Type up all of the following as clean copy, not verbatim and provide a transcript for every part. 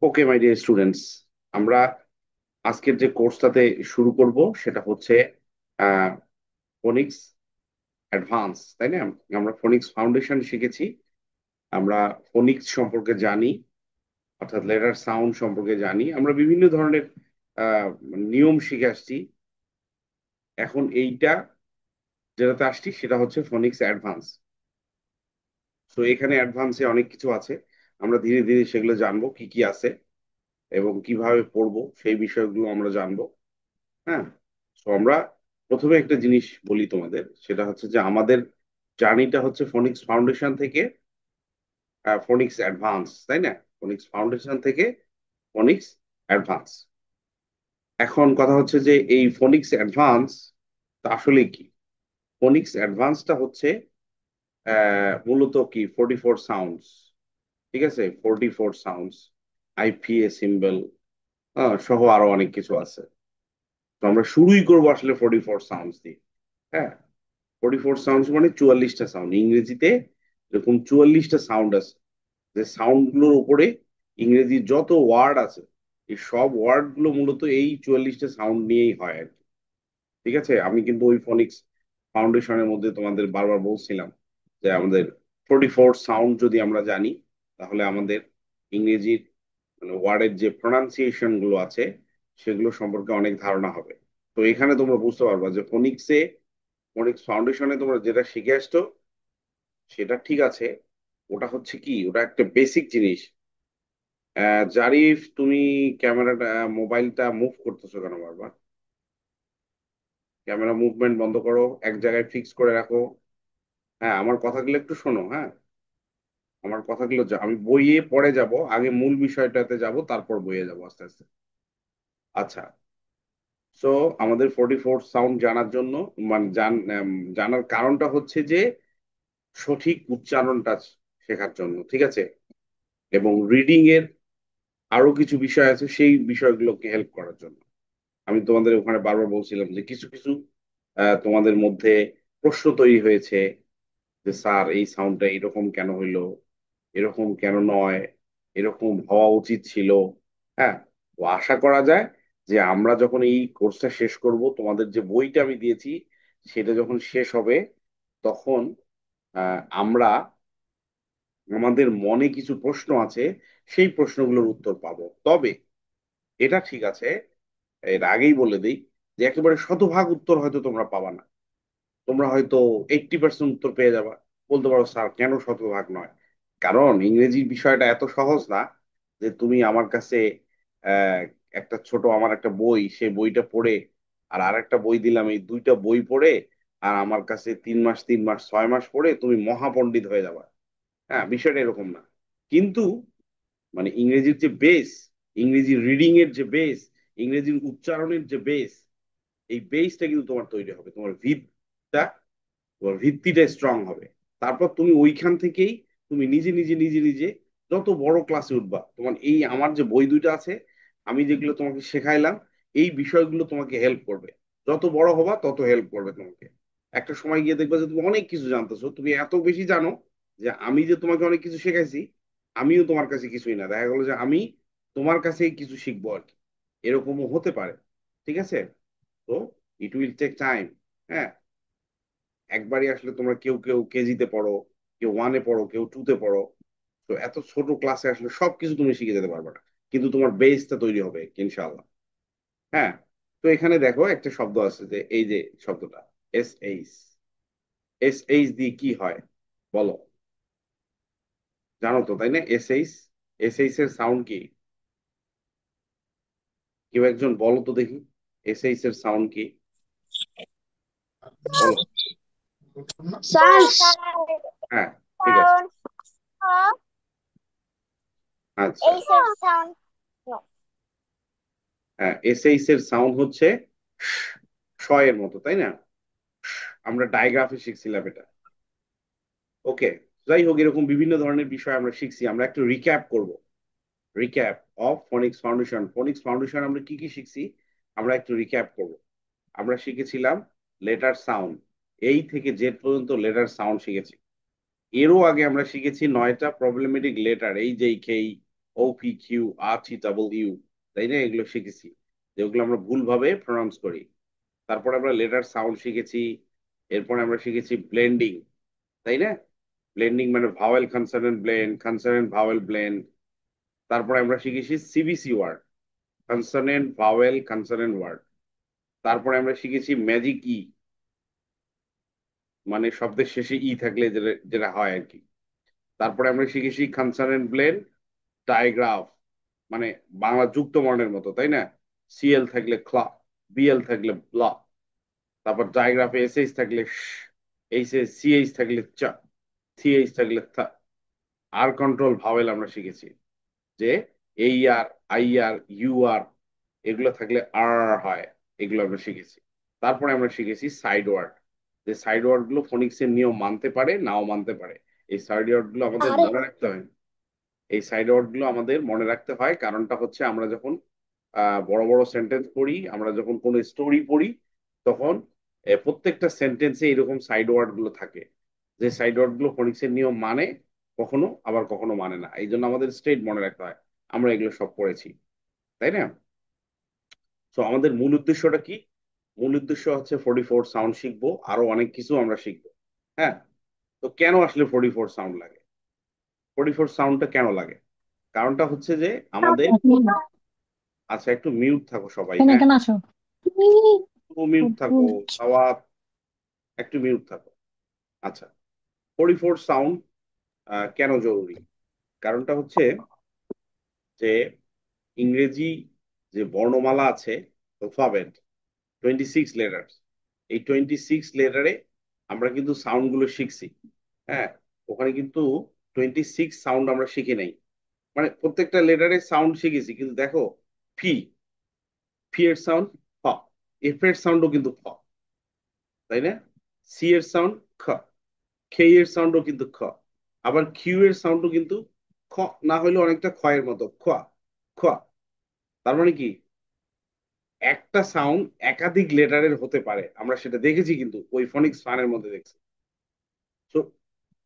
Okay my dear students, আমরা আজকের যে কোর্সটাতে শুরু করব সেটা হচ্ছে ফোনিক্স অ্যাডভান্স, তাই না? আমরা ফোনিক্স ফাউন্ডেশন শিখেছি, আমরা ফোনিক্স সম্পর্কে জানি, অর্থাৎ লেটার সাউন্ড সম্পর্কে জানি, আমরা বিভিন্ন ধরনের আহ, নিয়ম শিখে আসছি। এখন এইটা যেটাতে আসছি সেটা হচ্ছে ফোনিক্স অ্যাডভান্স। তো এখানে অ্যাডভান্সে অনেক কিছু আছে, আমরা ধীরে ধীরে সেগুলো জানবো কি কি আছে এবং কিভাবে পড়বো সেই বিষয়গুলো আমরা জানবো। হ্যাঁ, তো আমরা প্রথমে একটা জিনিস বলি তোমাদের, সেটা হচ্ছে যে আমাদের জার্নিটা হচ্ছে ফোনিক্স ফাউন্ডেশন থেকে ফোনিক্স অ্যাডভান্স, তাই না? ফোনিক্স ফাউন্ডেশন থেকে ফোনিক্স অ্যাডভান্স। এখন কথা হচ্ছে যে এই ফোনিক্স অ্যাডভান্স আসলে কি? ফোনিক্স অ্যাডভান্সটা হচ্ছে মূলত কি 44 সাউন্ডস, ঠিক আছে? 44 সাউন্ডস, আইপিএ সিম্বল সহ আরো অনেক কিছু আছে। তো আমরা শুরুই করবো আসলে 44 সাউন্ডস দিয়ে। হ্যাঁ, 44 সাউন্ডস মানে 44টা সাউন্ড ইংরেজিতে। এরকম 44টা সাউন্ড আছে, যে সাউন্ড গুলোর উপরে ইংরেজির যত ওয়ার্ড আছে এই সব ওয়ার্ড গুলো মূলত এই 44টা সাউন্ড নিয়েই হয় আর কি। ঠিক আছে, আমি কিন্তু ওই ফোনিক্স ফাউন্ডেশনের মধ্যে তোমাদের বারবার বলছিলাম যে আমাদের 44 সাউন্ড যদি আমরা জানি, তাহলে আমাদের ইংরেজির মানে ওয়ার্ডের যে প্রোনাউন্সিয়েশন গুলো আছে সেগুলো সম্পর্কে অনেক ধারণা হবে। তো এখানে তোমরা বুঝতে পারবা যে ফোনিক্সে, ফোনিক্স ফাউন্ডেশনে তোমরা যেটা শিখে আসছো সেটা ঠিক আছে। ওটা হচ্ছে কি, ওটা একটা বেসিক জিনিস। জারিফ, তুমি ক্যামেরাটা, মোবাইলটা মুভ করতেছো কেন বারবার? ক্যামেরা মুভমেন্ট বন্ধ করো, এক জায়গায় ফিক্স করে রাখো। হ্যাঁ, আমার কথাগুলো একটু শোনো। হ্যাঁ, আমার কথাগুলো আমি বইয়ে পড়ে যাব, আগে মূল বিষয়টাতে যাব, তারপর বইয়ে যাব আস্তে আস্তে। আচ্ছা, সো আমাদের 44 সাউন্ড জানার জন্য মানে জানার কারণটা হচ্ছে যে সঠিক উচ্চারণটা শেখার জন্য, ঠিক আছে? এবং রিডিং এর আরো কিছু বিষয় আছে সেই বিষয়গুলোকে হেল্প করার জন্য। আমি তোমাদের ওখানে বারবার বলছিলাম যে কিছু কিছু তোমাদের মধ্যে প্রশ্ন তৈরি হয়েছে যে স্যার এই সাউন্ডটা এরকম কেন হইলো, এরকম কেন নয়, এরকম হওয়া উচিত ছিল। হ্যাঁ, তো আশা করা যায় যে আমরা যখন এই কোর্সটা শেষ করব, তোমাদের যে বইটা আমি দিয়েছি সেটা যখন শেষ হবে, তখন আমরা আমাদের মনে কিছু প্রশ্ন আছে, সেই প্রশ্নগুলোর উত্তর পাবো। তবে এটা ঠিক আছে, এর আগেই বলে দিই যে একেবারে শতভাগ উত্তর হয়তো তোমরা পাবা না। তোমরা হয়তো 80% উত্তর পেয়ে যাবা। বলতে পারো স্যার কেন শতভাগ নয়? কারণ ইংরেজি বিষয়টা এত সহজ না যে তুমি আমার কাছে আহ, একটা ছোট আমার একটা বই, সেই বইটা পড়ে আর আরেকটা বই দিলাম, এই দুইটা বই পড়ে আর আমার কাছে 3 মাস 3 মাস 6 মাস পড়ে তুমি মহাপণ্ডিত হয়ে যাবা। হ্যাঁ, বিষয়টা এরকম না। কিন্তু মানে ইংরেজির যে বেস, ইংরেজি রিডিং এর যে বেস, ইংরেজির উচ্চারণের যে বেস, এই বেসটা কিন্তু তোমার তৈরি হবে, তোমার ভিতটা, তোমার ভিত্তিটা স্ট্রং হবে। তারপর তুমি ওইখান থেকেই তুমি নিজে নিজে নিজে নিজে যত বড় ক্লাসে উঠবা, তোমার এই আমার যে বই দুইটা আছে, আমি যেগুলো তোমাকে শেখাইলাম, এই বিষয়গুলো তোমাকে হেল্প করবে। যত বড় হবা তত হেল্প করবে তোমাকে। একটা সময় গিয়ে দেখবা যে তুমি অনেক কিছু জানতেছো, তুমি এত বেশি জানো যে আমি যে তোমাকে অনেক কিছু শেখাইছি, আমিও তোমার কাছে কিছুই না, দেখা গেলো যে আমি তোমার কাছেই কিছু শিখবো আর কি। এরকমও হতে পারে। ঠিক আছে, তো ইট উইল টেক টাইম। হ্যাঁ, একবারই আসলে তোমরা কেউ কেউ কেজিতে পড়ো, কেউ ওয়ানে পড়ো, কেউ টুতে পড়ো। তো এত ছোট ক্লাসে আসলে সবকিছু তুমি শিখে যেতে পারবে না, কিন্তু তোমার বেসটা তৈরি হবে ইনশাআল্লাহ। হ্যাঁ, তো এখানে দেখো একটা শব্দ আছে, যে এই যে শব্দটা এস এইচ, এস এইচ দিয়ে কি হয় বলো? জানো তো তাই না? এস এইচ, এস এইচ এর সাউন্ড কি? কেউ একজন বলো তো দেখি, এস এইচ এর সাউন্ড কি? বলো। শ্বাস। হ্যাঁ, ঠিক আছে। আচ্ছা, হ্যাঁ, এস এইচ এর সাউন্ড হচ্ছে শ এর মতো, তাই না? আমরা ডায়াগ্রাফে শিখছিলাম এটা। ওকে, যাই হোক, এরকম বিভিন্ন ধরনের বিষয় আমরা শিখছি, আমরা একটু রিক্যাপ করব। Recap of Phoenix foundation. Phoenix foundation আমরা কি কি শিখছি, আমরা একটু রিক্যাপ করব। আমরা শিখেছিলাম লেটার সাউন্ড, এই থেকে জেড পর্যন্ত লেটার সাউন্ড শিখেছি। এরও আগে আমরা শিখেছি 9টা প্রবলেমেটিক লেটার, এই যে কেই, O P Q, R T double you, তাই না? এগুলো শিখেছি, যেগুলো আমরা ভুলভাবে প্রনাউন্স করি। তারপর আমরা লেটার সাউন্ড শিখেছি। এরপর আমরা শিখেছি ব্লেন্ডিং, তাই না? ব্লেন্ডিং মানে vowel consonant blend, consonant vowel blend. তারপরে আমরা শিখেছি সিবিসি word, consonant vowel consonant word. তারপরে আমরা শিখেছি ম্যাজিক ই, মানে শব্দের শেষে ই থাকলে যেটা যেটা হয় আর কি। তারপরে আমরা শিখেছি কনসোনেন্ট ব্লেন্ড, ডায়াগ্রাফ, মানে বাংলা যুক্ত বর্ণের মতো, তাই না? সিএল থাকলে ক্লা, বিএল থাকলে ব্লা। তারপর ডায়াগ্রাফে এসএইচ থাকলে শ, এইচ সিএইচ থাকলে চ, সিএইচ থাকলে থ। আর কন্ট্রোল ভাওয়েল আমরা শিখেছি, যে এই আর, আই আর, ইউ আর, এগুলো থাকলে আর হয়, এগুলো আমরা শিখেছি। তারপরে আমরা শিখেছি সাইড ওয়ার্ড, যে সাইড ওয়ার্ড গুলো ফোনিক্স এর নিয়ম মানতে পারে নাও মানতে পারে। এই সাইড ওয়ার্ড গুলো আমাদের আরে মনে রাখতে হয়। এই সাইড ওয়ার্ড গুলো আমাদের মনে রাখতে হয়, কারণটা হচ্ছে আমরা যখন বড় বড় সেন্টেন্স পড়ি, আমরা যখন কোনো স্টোরি পড়ি, তখন প্রত্যেকটা সেন্টেন্সে এরকম সাইড ওয়ার্ড গুলো থাকে, যে সাইড ওয়ার্ড গুলো ফোনিক্সের নিয়ম মানে, কখনো আবার কখনো মানে না। এই জন্য আমাদের স্ট্রেট মনে রাখতে হয়। আমরা এগুলো সব পড়েছি, তাই না? তো আমাদের মূল উদ্দেশ্যটা কি? মূল উদ্দেশ্য হচ্ছে 44 সাউন্ড শিখবো, আরো অনেক কিছু আমরা শিখবো। হ্যাঁ, তো কেন আসলে 44 সাউন্ড লাগে? 44 সাউন্ডটা কেন লাগে? কারণটা হচ্ছে যে আমাদের, আচ্ছা একটু মিউট থাকো সবাই, এখানে হ্যাঁ? কেন আসো? একটু মিউট থাকো, আওয়াজ, একটু মিউট থাকো। আচ্ছা, 44 সাউন্ড কেন জরুরি? কারণটা হচ্ছে যে ইংরেজি যে বর্ণমালা আছে, অ্যালফাবেট, 26 লেটার, এই 26 লেটারে আমরা কিন্তু সাউন্ড গুলো শিখছি। হ্যাঁ, ওখানে কিন্তু 26 সাউন্ড আমরা শিখি নাই, মানে প্রত্যেকটা লেটারের সাউন্ড শিখেছি, কিন্তু দেখো, ফি, ফি এর সাউন্ড ফ, এফ এর সাউন্ডও কিন্তু ফ, তাই না? সি এর সাউন্ড খ, খে এর সাউন্ডও কিন্তু খ, আবার কিউ এর সাউন্ডও কিন্তু খ, না হলে অনেকটা ক্ষয়ের মতো খ, খ। তার মানে কি, একটা সাউন্ড একাধিক লেটারের হতে পারে, আমরা সেটা দেখেছি, কিন্তু ওই ফনিক্স ফানের মধ্যে দেখছি। তো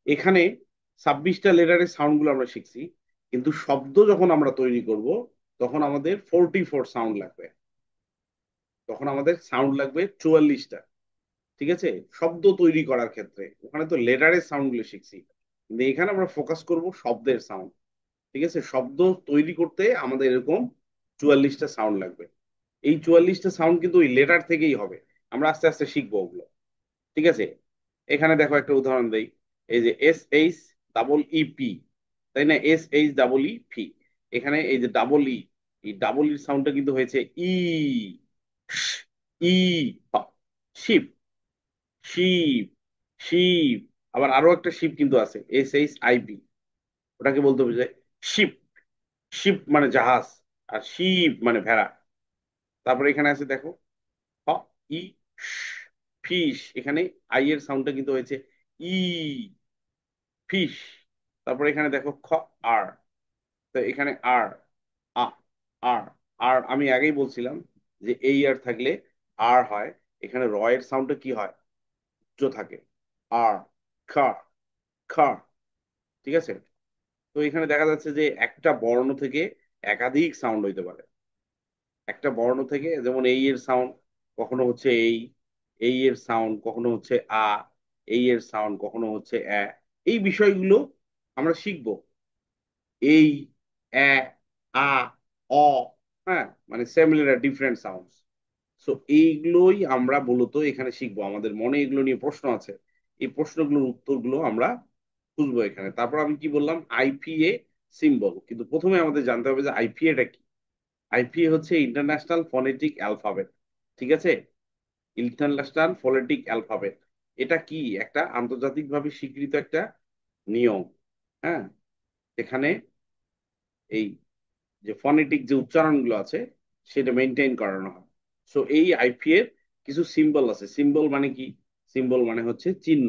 এখানে 26টা লেটারের সাউন্ড গুলো আমরা শিখছি, কিন্তু শব্দ যখন আমরা তৈরি করব, তখন আমাদের 44 সাউন্ড লাগবে, তখন আমাদের সাউন্ড লাগবে 44টা। ঠিক আছে? শব্দ তৈরি করার ক্ষেত্রে ওখানে তো লেটারের সাউন্ড গুলো শিখছি, কিন্তু এখানে আমরা ফোকাস করব শব্দের সাউন্ড। ঠিক আছে? শব্দ তৈরি করতে আমাদের এরকম 44টা সাউন্ড লাগবে। এই 44টা সাউন্ড কিন্তু ওই লেটার থেকেই হবে, আমরা আস্তে আস্তে শিখবো ওগুলো। ঠিক আছে? এখানে দেখো একটা উদাহরণ দেই, এই যে S H double E P, তাই না? S H double E P, এখানে এই যে ডাবল ই, এই ডাবল ইর সাউন্ডটা কিন্তু হয়েছে ই, ই, শিপ, শিপ, শিপ। আবার আরো একটা শিপ কিন্তু আছে, এস এইচ আই পি, ওটাকে বলতে বোঝায় শিপ। শিপ মানে জাহাজ, আর শিপ মানে ভেড়া। তারপরে এখানে আছে দেখো, হ, ই, ফিশ, এখানে আই এর সাউন্ডটা কিন্তু হয়েছে ই, ফিশ। তারপরে এখানে দেখো খ, আর, তো এখানে আর, আ, আর, আর আমি আগেই বলছিলাম যে এই আর থাকলে আর হয়, এখানে র এর সাউন্ডটা কি হয়, উচ্চ থাকে, আর, খ, খ। ঠিক আছে? তো এখানে দেখা যাচ্ছে যে একটা বর্ণ থেকে একাধিক সাউন্ড হইতে পারে। একটা বর্ণ থেকে, যেমন এই এর সাউন্ড কখনো হচ্ছে এই এর সাউন্ড কখনো হচ্ছে আ, এই এর সাউন্ড কখনো হচ্ছে এ। এই বিষয়গুলো আমরা শিখবো, এই, এ, আ, অ, হ্যাঁ, মানে সিমিলার ডিফারেন্ট সাউন্ডস। সো এইগুলোই আমরা মূলত এখানে শিখবো, আমাদের মনে এগুলো নিয়ে প্রশ্ন আছে, এই প্রশ্নগুলোর উত্তরগুলো আমরা খুঁজবো এখানে। তারপর আমি কি বললাম, আইপিএ সিম্বল, কিন্তু প্রথমে আমাদের জানতে হবে যে আইপিএটা কি। আইপিএ হচ্ছে ইন্টারন্যাশনাল ফনেটিক অ্যালফাবেট। ঠিক আছে? ইন্টারন্যাশনাল ফনেটিক অ্যালফাবেট, এটা কি একটা আন্তর্জাতিকভাবে স্বীকৃত একটা নিয়ম। হ্যাঁ, এখানে এই যে ফনেটিক যে উচ্চারণগুলো আছে, সেটা মেনটেন করানো হয়। সো এই আইপি এর কিছু সিম্বল আছে। সিম্বল মানে কি? সিম্বল মানে হচ্ছে চিহ্ন।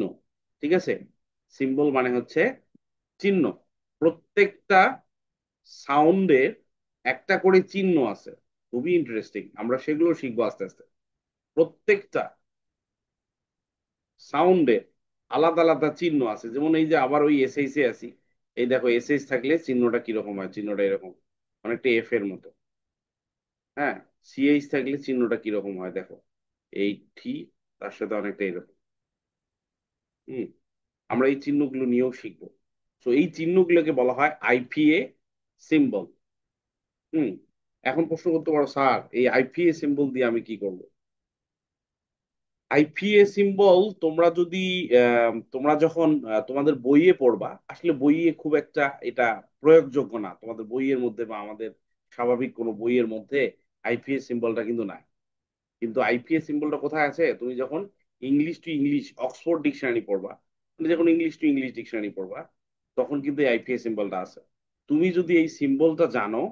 ঠিক আছে? সিম্বল মানে হচ্ছে চিহ্ন। প্রত্যেকটা সাউন্ডের একটা করে চিহ্ন আছে, খুবই ইন্টারেস্টিং, আমরা সেগুলো শিখবো আস্তে আস্তে। প্রত্যেকটা সাউন্ডের আলাদা আলাদা চিহ্ন আছে, যেমন এই যে আবার ওই এসএইচ এ আছি, এই দেখো এসএইচ থাকলে চিহ্নটা কিরকম হয়, চিহ্নটা এরকম অনেকটা এফ এর মতো। হ্যাঁ, সিএইচ থাকলে চিহ্নটা কিরকম হয় দেখো, এই টি, তার সাথে অনেকটা এরকম। হুম, আমরা এই চিহ্নগুলো নিয়েও শিখবো। তো এই চিহ্নগুলোকে বলা হয় আইপিএ সিম্বল। হুম, এখন প্রশ্ন করতে পারো, স্যার এই আইপিএ সিম্বল দিয়ে আমি কি করব? আইপিএ সিম্বল তোমরা যদি তোমরা যখন তোমাদের বইয়ে পড়বা, আসলে বইয়ে খুব একটা এটা প্রয়োগযোগ্য না, তোমাদের বইয়ের মধ্যে বা আমাদের স্বাভাবিক কোনো বইয়ের মধ্যে আইপিএ সিম্বলটা কিন্তু নাই। কিন্তু আইপিএস সিম্বলটা কোথায় আছে, তুমি যখন English to English Oxford dictionary পড়বা, তুমি যখন ইংলিশ টু ইংলিশ ডিকশনারি পড়বা, তখন কিন্তু এই আইপিএস সিম্বলটা আছে। তুমি যদি এই সিম্বলটা জানো,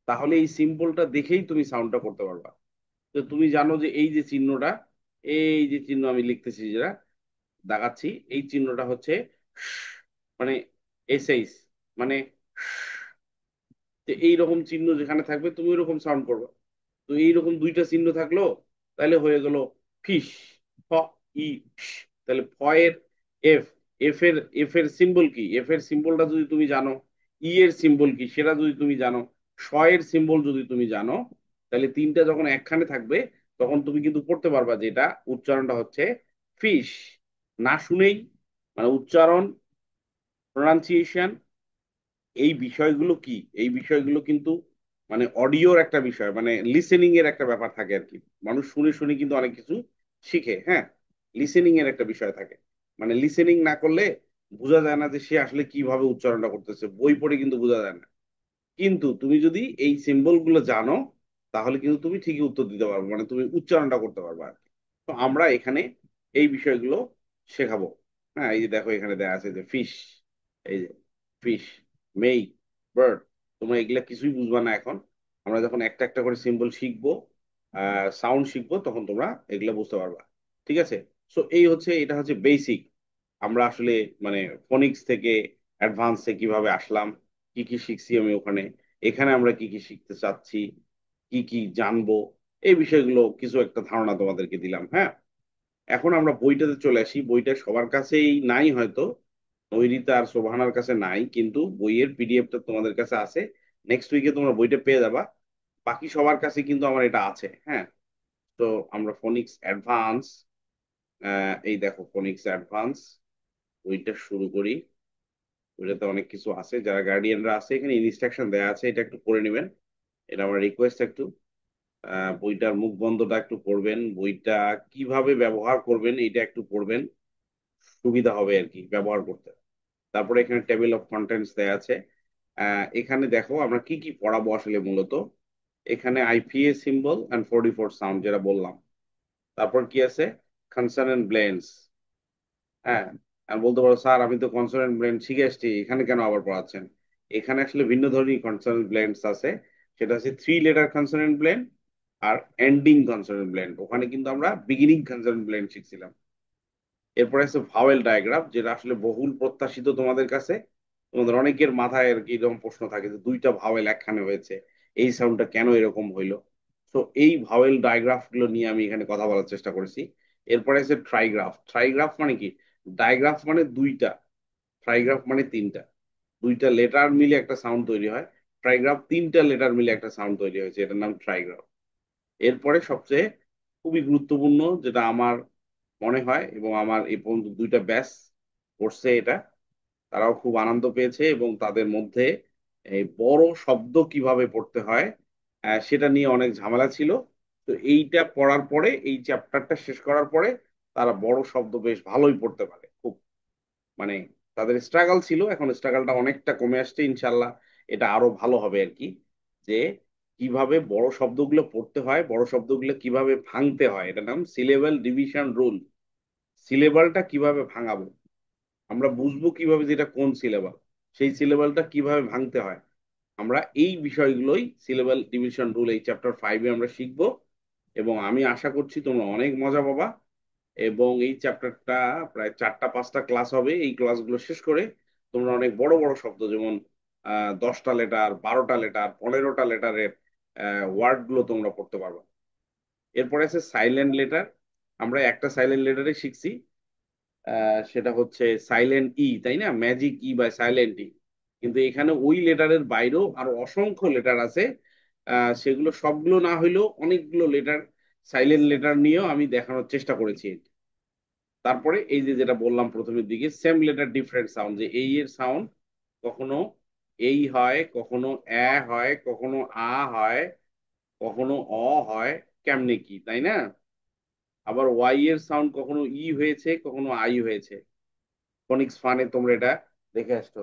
তাহলে এই সিম্বলটা দেখেই তুমি সাউন্ডটা করতে পারবা। তো তুমি জানো যে এই যে চিহ্নটা, এই যে চিহ্ন আমি লিখতেছি, যেটা দাগাচ্ছি, এই চিহ্নটা হচ্ছে শ, মানে এসএইচ, মানে শ। তো এইরকম চিহ্ন যেখানে থাকবে তুমি ওরকম সাউন্ড করবে। তো এইরকম দুইটা চিহ্ন থাকলো, তাহলে হয়ে গেল ফিশ, ফ, ই, শ। তাহলে ফ এর এফ, এফ এর সিম্বল কি, এফ এর সিম্বলটা যদি তুমি জানো, ই এর সিম্বল কি সেটা যদি তুমি জানো, শ এর সিম্বল যদি তুমি জানো, তাহলে তিনটা যখন একখানে থাকবে, তখন তুমি কিন্তু পড়তে পারবা যে এটা উচ্চারণটা হচ্ছে ফিশ। না শুনেই, মানে উচ্চারণ, প্রোনাউন্সিয়েশন, এই বিষয়গুলো কি, এই বিষয়গুলো কিন্তু মানে অডিওর একটা বিষয়, মানে লিসেনিং এর একটা ব্যাপার থাকে আর কি। মানুষ শুনে শুনে কিন্তু অনেক কিছু শিখে। হ্যাঁ, লিসেনিং এর একটা বিষয় থাকে, মানে লিসেনিং না করলে বোঝা যায় না যে সে আসলে কিভাবে উচ্চারণটা করতেছে, বই পড়ে কিন্তু বোঝা যায় না। কিন্তু তুমি যদি এই সিম্বল গুলো জানো, তাহলে কিন্তু তুমি ঠিকই উত্তর দিতে পারবে, মানে তুমি উচ্চারণটা করতে পারবে আর কি। তো আমরা এখানে এই বিষয়গুলো শেখাবো। হ্যাঁ, এই যে দেখো এখানে দেওয়া আছে যে ফিশ, এই যে ফিশ, মেই, বার্ড, তোমরা এগুলা কিছুই বুঝবা না এখন। আমরা যখন একটা একটা করে সিম্বল শিখবো, সাউন্ড শিখবো, তখন তোমরা এগুলা বুঝতে পারবা। ঠিক আছে? সো এই হচ্ছে, এটা হচ্ছে বেসিক। আমরা আসলে মানে ফোনিক্স থেকে অ্যাডভান্সে কিভাবে আসলাম, কি কি শিখছি আমি ওখানে, এখানে আমরা কি কি শিখতে চাচ্ছি, কি কি জানবো, এই বিষয়গুলো কিছু একটা ধারণা তোমাদেরকে দিলাম। হ্যাঁ, এখন আমরা বইটাতে চলে আসি। বইটা সবার কাছেই নাই হয়তো, নৈরিতা আর সোভানার কাছে নাই, কিন্তু বইয়ের পিডিএফটা তোমাদের কাছে আছে। নেক্সট উইকে তোমরা বইটা পেয়ে যাবা। বাকি সবার কাছে কিন্তু আমার এটা আছে। হ্যাঁ, তো আমরা ফোনিক্স অ্যাডভান্স, এই দেখো ফোনিক্স অ্যাডভান্স বইটা শুরু করি। ওইটাতে অনেক কিছু আছে, যারা গার্ডিয়ানরা আছে এখানে ইনস্ট্রাকশন দেওয়া আছে, এটা একটু পড়ে নেবেন। এটা আমার রিকোয়েস্ট একটু। বইটার মুখ বন্ধটা একটু পড়বেন, বইটা কিভাবে ব্যবহার করবেন এটা একটু পড়বেন, সুবিধা হবে আর কি ব্যবহার করতে। তারপরে এখানে টেবিল অফ কন্টেন্টস দেওয়া আছে। এখানে দেখো আমরা কি কি পড়াবো আসলে মূলত। এখানে আইপিএ সিম্বল অ্যান্ড 44 সাউন্ড যেটা বললাম। তারপর কি আছে, কনসোনেন্ট ব্লেন্ডস। হ্যাঁ, আর বলতে পারো স্যার আমি তো কনসোনেন্ট ব্লেন্ড শিখে আসছি, এখানে কেন আবার পড়াচ্ছেন? এখানে আসলে ভিন্ন ধরনের কনসোনেন্ট ব্লেন্ডস আছে। সেটা হচ্ছে 3 লেটার কনসোনেন্ট ব্লেন্ড আর এন্ডিং কনসোনেন্ট ব্লেন্ড। ওখানে কিন্তু আমরা বিগিনিং কনসোনেন্ট ব্লেন্ড শিখছিলাম। এরপরে আছে ভাওয়েল ডায়াগ্রাম, যেটা আসলে বহুল প্রত্যাশিত তোমাদের কাছে। তোমাদের অনেকের মাথায় আর কি এরকম প্রশ্ন থাকে যে দুইটা ভাওয়েল একখানে হয়েছে, এই সাউন্ডটা কেন এরকম হইলো। তো এই ভাওয়েল ডায়াগ্রাফ গুলো নিয়ে আমি এখানে কথা বলার চেষ্টা করেছি। এরপরে আছে ট্রাইগ্রাফ। ট্রাইগ্রাফ মানে কি, ডায়াগ্রাফ মানে দুইটা, ট্রাইগ্রাফ মানে তিনটা। দুইটা লেটার মিলে একটা সাউন্ড তৈরি হয়। ট্রাইগ্রাফ তিনটা লেটার মিলে একটা সাউন্ড তৈরি হয়েছে, এটার নাম ট্রাইগ্রাফ। এরপরে সবচেয়ে খুবই গুরুত্বপূর্ণ, যেটা আমার মনে হয় এবং আমার এই পর্যন্ত দুইটা ব্যাচ পড়ছে এটা, তারাও খুব আনন্দ পেয়েছে, এবং তাদের মধ্যে এই বড় শব্দ কিভাবে পড়তে হয় সেটা নিয়ে অনেক ঝামেলা ছিল। তো এইটা পড়ার পরে, এই চ্যাপ্টারটা শেষ করার পরে তারা বড় শব্দ বেশ ভালোই পড়তে পারে খুব। মানে তাদের স্ট্রাগল ছিল, এখন স্ট্রাগলটা অনেকটা কমে আসছে ইনশাল্লাহ। এটা আরো ভালো হবে আর কি, যে কিভাবে বড় শব্দগুলো পড়তে হয়, বড় শব্দগুলো কিভাবে ভাঙতে হয়, এটা নাম সিলেবাল ডিভিশন রুল। সিলেবালটা কিভাবে ভাঙাবো, আমরা বুঝবো কিভাবে যেটা কোন সিলেবাল, সেই সিলেবালটা কিভাবে ভাঙতে হয়, আমরা এই বিষয়গুলোই সিলেবাল ডিভিশন রুল এই চ্যাপ্টার 5-এ আমরা শিখবো। এবং আমি আশা করছি তোমরা অনেক মজা পাবা। এবং এই চ্যাপ্টারটা প্রায় 4টা 5টা ক্লাস হবে, এই ক্লাসগুলো শেষ করে তোমরা অনেক বড় বড় শব্দ, যেমন 10টা লেটার, 12টা লেটার, 15টা লেটারের ওয়ার্ড গুলো তোমরা পড়তে পারবে। এরপরে আছে সাইলেন্ট লেটার। আমরা একটা সাইলেন্ট লেটারে শিখছি, সেটা হচ্ছে সাইলেন্ট ই, তাই না? ম্যাজিক ই বা সাইলেন্ট ই। কিন্তু এখানে ওই লেটারের বাইরেও আরো অসংখ্য লেটার আছে। সেগুলো সবগুলো না হইলেও অনেকগুলো লেটার, সাইলেন্ট লেটার নিয়েও আমি দেখানোর চেষ্টা করেছি। তারপরে এই যে যেটা বললাম প্রথমের দিকে, সেম লেটার ডিফারেন্ট সাউন্ড, যে এই এর সাউন্ড কখনো এই হয়, কখনো এ হয়, কখনো আ হয়, কখনো অ হয়। কেমনে কি, তাই না? আবার ওয়াই এর সাউন্ড কখনো ই হয়েছে, কখনো আই হয়েছে। ফনিক্স ফানে তোমরা এটা দেখে আসছো।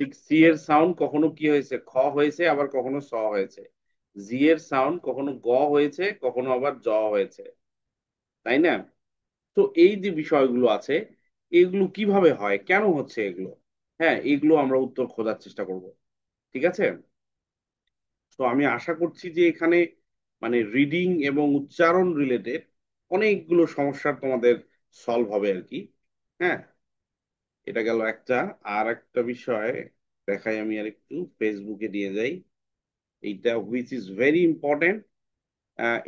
ঠিক সি এর সাউন্ড কখনো কি হয়েছে, খ হয়েছে, আবার কখনো স হয়েছে। জি এর সাউন্ড কখনো গ হয়েছে, কখনো আবার জ হয়েছে, তাই না? তো এই যে বিষয়গুলো আছে, এগুলো কিভাবে হয়, কেন হচ্ছে এগুলো, হ্যাঁ, এগুলো আমরা উত্তর খোঁজার চেষ্টা করব। ঠিক আছে? তো আমি আশা করছি যে এখানে মানে রিডিং এবং উচ্চারণ রিলেটেড অনেকগুলো সমস্যার তোমাদের সলভ হবে আর কি। হ্যাঁ, এটা গেল একটা। আর একটা বিষয় দেখাই, আমি আর একটু ফেসবুকে দিয়ে যাই। এইটা হুইচ ইজ ভেরি ইম্পর্টেন্ট।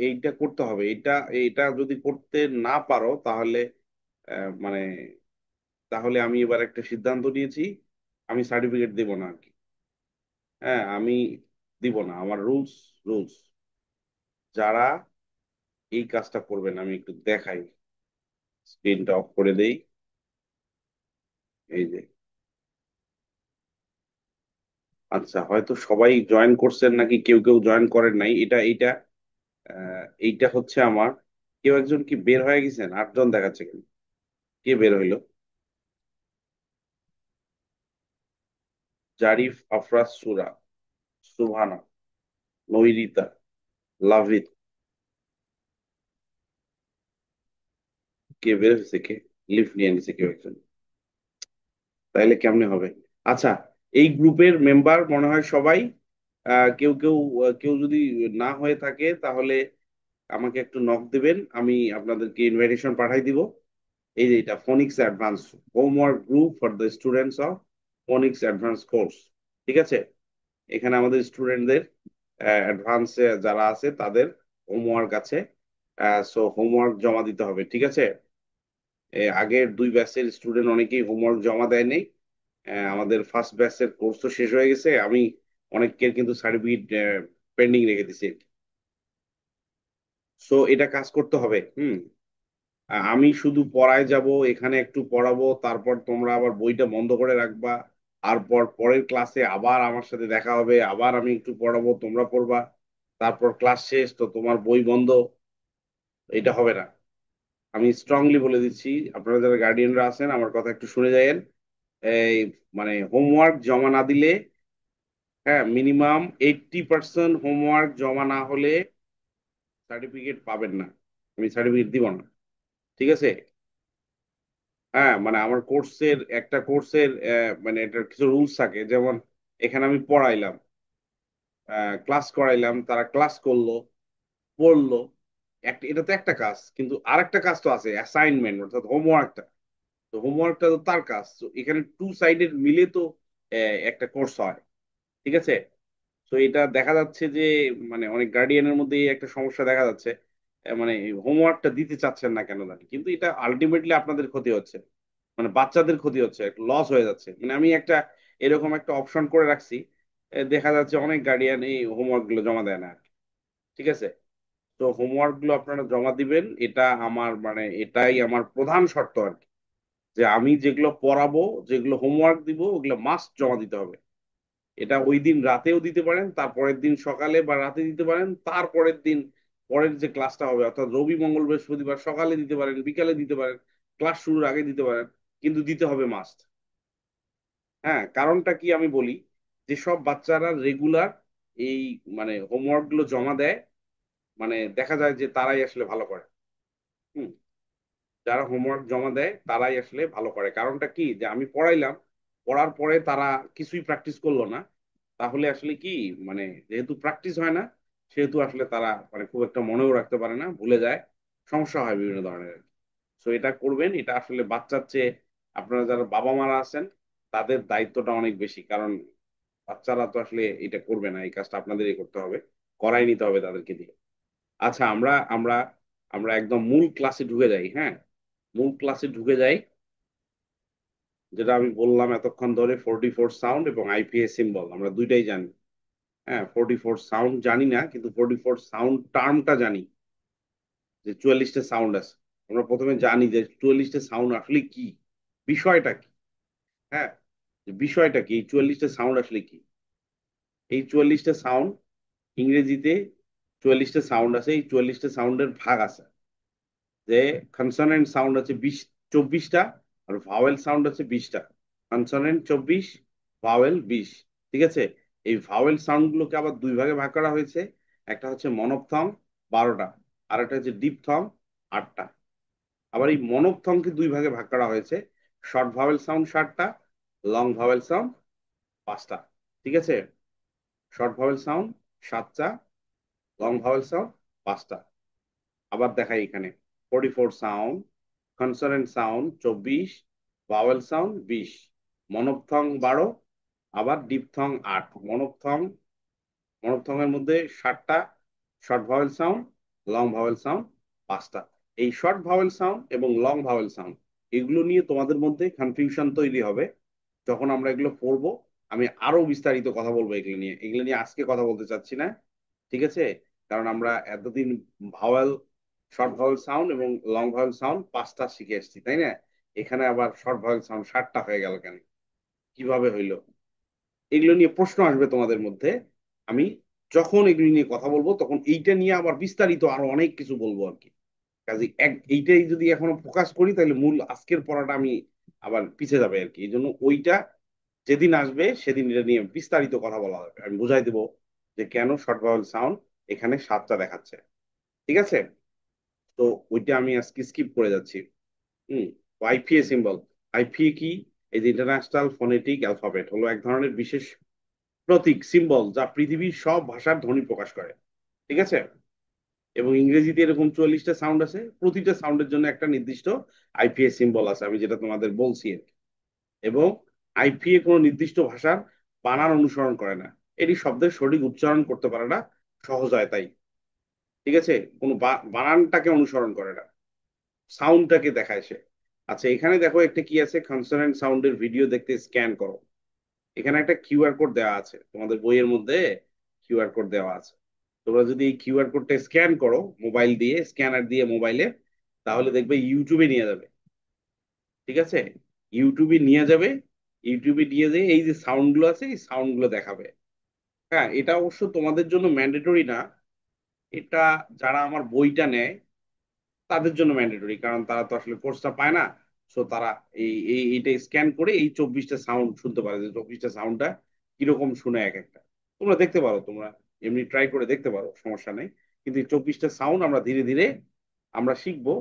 এইটা করতে হবে। এটা এটা যদি করতে না পারো তাহলে মানে তাহলে আমি এবার একটা সিদ্ধান্ত নিয়েছি, আমি সার্টিফিকেট দেব না আর কি। হ্যাঁ, আমি দিব না। আমার রুলস, রুলস। যারা এই কাজটা করবেন আমি একটু দেখাই, স্ক্রিনটা অফ করে দেই। এই যে, আচ্ছা, হয়তো সবাই জয়েন করছেন নাকি কেউ কেউ জয়েন করেন নাই। এটা এইটা হচ্ছে আমার, কেউ একজন কি বের হয়ে গেছেন? 8 জন দেখাচ্ছে কেন? কে বের হইলো? জারিফ, আফরাজ, সুরা, সুবহানা, নৈরিতা, লাভিত। কে বের হয়েছে? কে লিফট নিয়ে নিছে কেউ একজন? তাইলে কেমনে হবে? আচ্ছা, এই গ্রুপের মেম্বার মনে হয় সবাই। কেউ কেউ কেউ যদি না হয়ে থাকে তাহলে আমাকে একটু নক দিবেন, আমি আপনাদেরকে ইনভাইটেশন পাঠাই দিব। এই যে এটা Phoenix advance homework group for the students of Phoenix advance course. ঠিক আছে? এখানে আমাদের স্টুডেন্টদের অ্যাডভান্সে যারা আছে তাদের হোমওয়ার্ক আছে। সো হোমওয়ার্ক জমা দিতে হবে, ঠিক আছে? আগের 2 ব্যাচের স্টুডেন্ট অনেকেই হোমওয়ার্ক জমা দেয়নি। আমাদের ফার্স্ট ব্যাচের কোর্স তো শেষ হয়ে গেছে, আমি অনেকের কিন্তু সার্টিফিকেট পেন্ডিং রেখে দিছি। সো এটা কাজ করতে হবে। হুম। আমি শুধু পড়ায় যাব, এখানে একটু পড়াবো, তারপর তোমরা আবার বইটা বন্ধ করে রাখবা। আর পরের ক্লাসে আবার আমার সাথে দেখা হবে, আবার আমি একটু পড়াবো, তোমরা পড়বা। তারপর ক্লাস শেষ তো তোমার বই বন্ধ। এটা হবে না। আমি স্ট্রংলি বলে দিচ্ছি, আপনারা যারা গার্ডিয়ানরা আছেন আমার কথা একটু শুনে যায়েন। এই মানে হোমওয়ার্ক জমা না দিলে, হ্যাঁ, মিনিমাম 80% হোমওয়ার্ক জমা না হলে সার্টিফিকেট পাবেন না। আমি সার্টিফিকেট দিব না। ঠিক আছে? হ্যাঁ, মানে আমার কোর্সের, একটা কোর্সের মানে এটার কিছু রুলস থাকে। যেমন এখানে আমি পড়াইলাম, ক্লাস করাইলাম, তারা ক্লাস করলো, পড়লো। একটা, এটা তো একটা কাজ, কিন্তু আরেকটা কাজ তো আছে, অ্যাসাইনমেন্ট অর্থাৎ হোমওয়ার্কটা। তো হোমওয়ার্কটা তো তার কাজ। তো এখানে টু সাইডেড মিলে তো একটা কোর্স হয়। ঠিক আছে? তো এটা দেখা যাচ্ছে যে মানে অনেক গার্ডিয়ানের মধ্যে এই একটা সমস্যা দেখা যাচ্ছে। মানে হোমওয়ার্কটা দিতে চাচ্ছেন না কেন জানি, কিন্তু এটা আলটিমেটলি আপনাদের ক্ষতি হচ্ছে, মানে বাচ্চাদের ক্ষতি হচ্ছে, লস হয়ে যাচ্ছে। মানে আমি একটা এরকম একটা অপশন করে রাখছি। দেখা যাচ্ছে অনেক গার্ডিয়ান এই হোমওয়ার্ক গুলো জমা দেয় না। ঠিক আছে? তো হোমওয়ার্ক গুলো আপনারা জমা দিবেন, এটা আমার মানে এটাই আমার প্রধান শর্ত আর কি। যে আমি যেগুলো পড়াবো, যেগুলো হোমওয়ার্ক দিব, ওগুলো মাস্ট জমা দিতে হবে। এটা ওই দিন রাতেও দিতে পারেন, তারপরের দিন সকালে বা রাতে দিতে পারেন, তারপরের দিন পরের যে ক্লাসটা হবে অর্থাৎ রবি, মঙ্গল, বৃহস্পতিবার সকালে দিতে পারেন, বিকালে দিতে পারেন, ক্লাস শুরুর আগে দিতে পারেন, কিন্তু দিতে হবে মাস্ট। হ্যাঁ, কারণটা কি আমি বলি। যেসব বাচ্চারা রেগুলার এই মানে হোমওয়ার্ক গুলো জমা দেয়, মানে দেখা যায় যে তারাই আসলে ভালো করে। হুম। যারা হোমওয়ার্ক জমা দেয় তারাই আসলে ভালো করে। কারণটা কি, যে আমি পড়াইলাম, পড়ার পরে তারা কিছুই প্র্যাকটিস করলো না, তাহলে আসলে কি, মানে যেহেতু প্র্যাকটিস হয় না, সেহেতু আসলে তারা মানে খুব একটা মনেও রাখতে পারে না, ভুলে যায়, সমস্যা হয় বিভিন্ন ধরনের। তো এটা করবেন, এটা আসলে বাচ্চার চেয়ে আপনারা যারা বাবা মারা আছেন তাদের দায়িত্বটা অনেক বেশি। কারণ বাচ্চারা তো আসলে এটা করবে না, এই কাজটা আপনাদেরই করতে হবে, করাই নিতে হবে তাদেরকে দিয়ে। আচ্ছা, আমরা আমরা আমরা একদম মূল ক্লাসে ঢুকে যাই। হ্যাঁ, মূল ক্লাসে ঢুকে যাই। যেটা আমি বললাম এতক্ষণ ধরে, 44 সাউন্ড এবং আইপিএস সিম্বল আমরা দুইটাই জানি। হ্যাঁ, 44 সাউন্ড জানি না, কিন্তু 44 সাউন্ড টার্মটা জানি, যে 44টা সাউন্ড আছে। আমরা প্রথমে জানি যে 44টা সাউন্ড আসলে কি, বিষয়টা কি। হ্যাঁ, যে বিষয়টা কি, এই 44টা সাউন্ড আসলে কি। এই 44টা সাউন্ড, ইংরেজিতে 44টা সাউন্ড আছে, এই 44টা সাউন্ডের ভাগ আছে। যে কনসোনেন্ট সাউন্ড আছে 24টা, আর ভাওয়েল সাউন্ড আছে 20টা। Consonant 24, vowel 20। ঠিক আছে। এই ভাওয়েল সাউন্ড গুলোকে আবার দুই ভাগে ভাগ করা হয়েছে। একটা হচ্ছে মনোপথং, 12টা। আর একটা হচ্ছে ডিপথং, 8টা। আবার এই মনোপথংকে দুই ভাগে ভাগ করা হয়েছে। শর্ট ভাওয়েল সাউন্ড 7টা, লং ভাওয়েল সাউন্ড 5টা। ঠিক আছে। শর্ট ভাওয়েল সাউন্ড 7টা, লং ভাওয়েল সাউন্ড 5টা। আবার দেখাই এখানে, 44 sound, consonant sound 24, vowel sound 20, monophthong 12, আবার ডিপথং 8। মনোপথং এর মধ্যে 7টা short vowel sound, long vowel sound 5টা। এই শর্ট ভাওয়েল সাউন্ড এবং লং ভাওয়েল সাউন্ড, এগুলো নিয়ে তোমাদের মধ্যে কনফিউশন তৈরি হবে যখন আমরা এগুলো পড়বো। আমি আরো বিস্তারিত কথা বলবো এগুলো নিয়ে আজকে কথা বলতে চাচ্ছি না। ঠিক আছে। কারণ আমরা এতদিন ভাওয়েল, শর্ট ভাওয়েল সাউন্ড এবং লং ভাওয়েল সাউন্ড 5টা শিখে এসেছি, তাই না? এখানে আবার শর্ট ভাওয়েল সাউন্ড 7টা হয়ে গেল কেন, কিভাবে হইলো? এগুলো নিয়ে প্রশ্ন আসবে তোমাদের মধ্যে। আমি যখন এগুলো নিয়ে কথা বলবো তখন এইটা নিয়ে আবার বিস্তারিত আরো অনেক কিছু বলবো আর কি। কাজে এইটাই যদি এখনো ফোকাস করি তাহলে মূল আজকের পড়াটা আমি আবার পিছিয়ে যাবে আর কি। এই জন্য ওইটা যেদিন আসবে সেদিন এটা নিয়ে বিস্তারিত কথা বলা হবে, আমি বুঝাই দেবো যে কেন শর্ট ভাওয়েল সাউন্ড এখানে 7টা দেখাচ্ছে। ঠিক আছে। তো ওইটা আমি আজকে স্কিপ করে যাচ্ছি। হুম। আইপিএ সিম্বল, আইপিএ কি? এই যে ইন্টারন্যাশনাল ফোনেটিক অ্যালফাবেট হলো এক ধরনের বিশেষ প্রতীক, সিম্বল, যা পৃথিবীর সব ভাষার ধ্বনি প্রকাশ করে। ঠিক আছে। এবং ইংরেজিতে এরকম 44টা সাউন্ড আছে, প্রতিটা সাউন্ডের জন্য একটা নির্দিষ্ট আইপিএ সিম্বল আছে, আমি যেটা তোমাদের বলছি আর কি। এবং আইপিএ কোনো নির্দিষ্ট ভাষার বানান অনুসরণ করে না, এটি শব্দের সঠিক উচ্চারণ করতে পারে না, সহজ হয় তাই। ঠিক আছে। কোনো বানানটাকে অনুসরণ করে না, সাউন্ডটাকে দেখায় সে। আচ্ছা, এখানে দেখো একটা কি আছে, কনসোনেন্ট সাউন্ডের ভিডিও দেখতে স্ক্যান করো। এখানে একটা কিউআর কোড দেওয়া আছে, তোমাদের বইয়ের মধ্যে কিউআর কোড দেওয়া আছে। তোমরা যদি এই কিউআর কোডটা স্ক্যান করো মোবাইল দিয়ে, স্ক্যানার দিয়ে মোবাইলে, তাহলে দেখবে ইউটিউবে নিয়ে যাবে। ঠিক আছে। ইউটিউবে নিয়ে যাবে। ইউটিউবে নিয়ে যেয়ে এই যে সাউন্ড গুলো আছে এই সাউন্ড গুলো দেখাবে। হ্যাঁ, এটা অবশ্য তোমাদের জন্য ম্যান্ডেটরি না। এটা যারা আমার বইটা নেয় তাদের জন্য ম্যান্ডেটরি, কারণ তারা তো আসলে কোর্সটা পায় না। সো তারা এইটা স্ক্যান করে এই 24টা সাউন্ড শুনতে পারে, যে 24টা সাউন্ডটা কিরকম শুনে এক একটা। তোমরা দেখতে পারো, তোমরা এমনি ট্রাই করে দেখতে পারো, সমস্যা নেই। কিন্তু এই 24টা সাউন্ড আমরা ধীরে ধীরে আমরা শিখবো।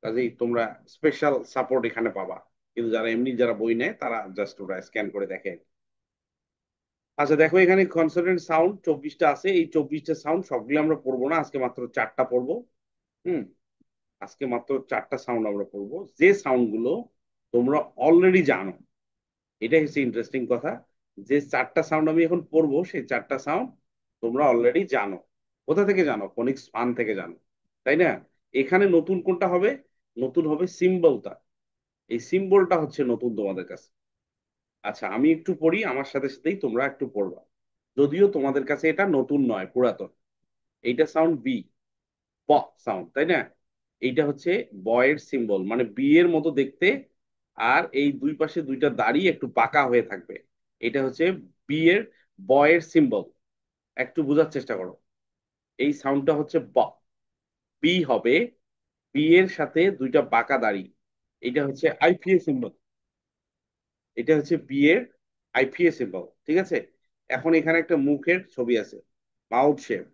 কাজেই তোমরা স্পেশাল সাপোর্ট এখানে পাবা। কিন্তু যারা এমনি যারা বই নেয় তারা জাস্ট ওরা স্ক্যান করে দেখে। আচ্ছা দেখো, এখানে কনসোনেন্ট সাউন্ড 24টা আছে, এই 24টা সাউন্ড সবগুলো আমরা পড়বো না, আজকে মাত্র 4টা পড়বো। হুম। আজকে মাত্র 4টা সাউন্ড আমরা পড়বো, যে সাউন্ড গুলো তোমরা অলরেডি জানো। এটাই হচ্ছে ইন্টারেস্টিং কথা, যে 4টা সাউন্ড আমি এখন পড়বো সেই 4টা সাউন্ড তোমরা অলরেডি জানো। কোথা থেকে জানো? ফোনিক্স ফান থেকে জানো, তাই না? এখানে নতুন কোনটা হবে? নতুন হবে সিম্বলটা। এই সিম্বলটা হচ্ছে নতুন তোমাদের কাছে। আচ্ছা, আমি একটু পড়ি, আমার সাথে সাথেই তোমরা একটু পড়বা। যদিও তোমাদের কাছে এটা নতুন নয়, পুরাতন। এইটা সাউন্ড বি, ব সাউন্ড, তাই না? এইটা হচ্ছে বয়ের সিম্বল, মানে বি এর মতো দেখতে। আর এই দুই পাশে দুইটা দাড়ি একটু বাঁকা হয়ে থাকবে। এটা হচ্ছে বি এর, বয়ের সিম্বল। একটু বোঝার চেষ্টা করো। এই সাউন্ডটা হচ্ছে ব, বি হবে, বি এর সাথে দুইটা বাঁকা দাড়ি। এটা হচ্ছে আইপিএ সিম্বল। এটা হচ্ছে বি এর আইপিএ সিম্বল। ঠিক আছে। এখন এখানে একটা মুখের ছবি আছে, মাউথ শেপ।